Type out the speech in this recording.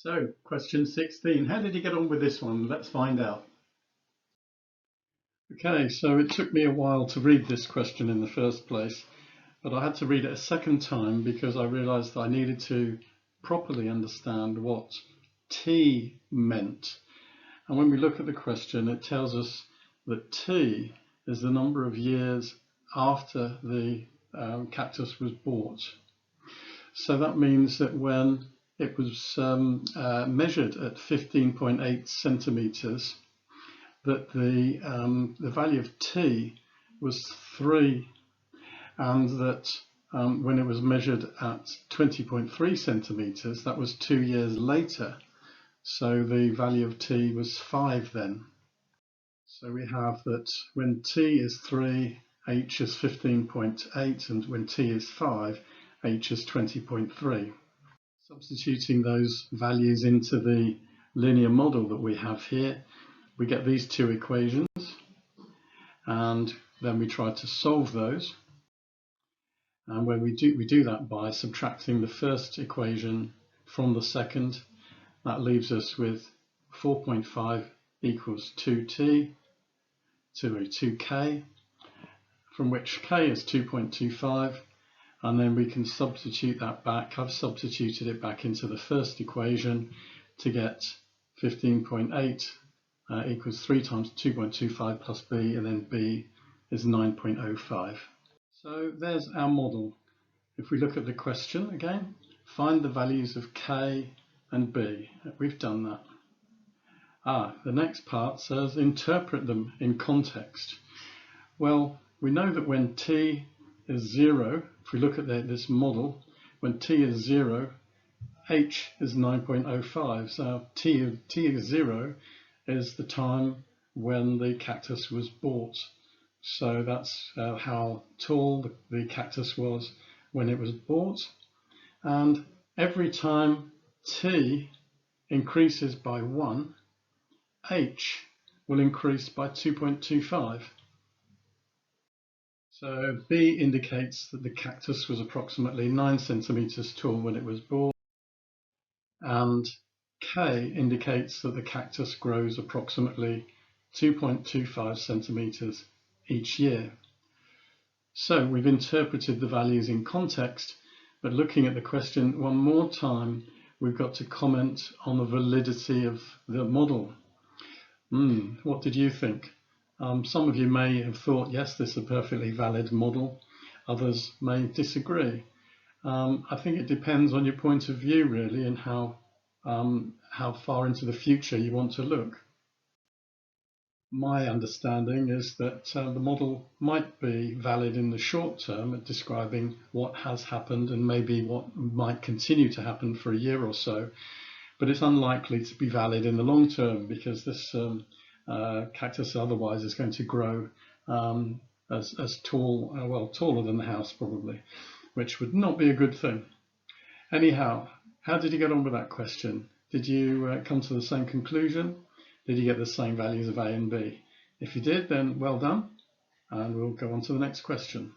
So, question 16. How did you get on with this one? Let's find out. Okay, so it took me a while to read this question in the first place, but I had to read it a second time because I realized that I needed to properly understand what T meant. And when we look at the question, it tells us that T is the number of years after the cactus was bought. So that means that when it was measured at 15.8 centimeters, that the value of T was 3, and that when it was measured at 20.3 centimeters, that was 2 years later. So the value of T was 5 then. So we have that when T is 3, H is 15.8, and when T is 5, H is 20.3. Substituting those values into the linear model that we have here, we get these two equations, and then we try to solve those. And when we do that by subtracting the first equation from the second, that leaves us with 4.5 equals 2t, 2k, from which k is 2.25. And then we can substitute that back. I've substituted it back into the first equation to get 15.8 equals 3 times 2.25 plus b, and then b is 9.05. So there's our model. If we look at the question again, find the values of k and b. We've done that. The next part says interpret them in context. Well, we know that when t is 0, if we look at this model, when t is 0, h is 9.05. So t is 0 is the time when the cactus was bought. So that's how tall the cactus was when it was bought. And every time t increases by 1, h will increase by 2.25. So B indicates that the cactus was approximately 9 centimeters tall when it was bought, and K indicates that the cactus grows approximately 2.25 centimeters each year. So we've interpreted the values in context, but looking at the question one more time, we've got to comment on the validity of the model. What did you think? Some of you may have thought, yes, this is a perfectly valid model. Others may disagree. I think it depends on your point of view, really, and how far into the future you want to look. My understanding is that the model might be valid in the short term at describing what has happened and maybe what might continue to happen for a year or so, but it's unlikely to be valid in the long term because this cactus otherwise is going to grow as tall, taller than the house probably, which would not be a good thing. Anyhow, how did you get on with that question? Did you come to the same conclusion? Did you get the same values of A and B? If you did, then well done, and we'll go on to the next question.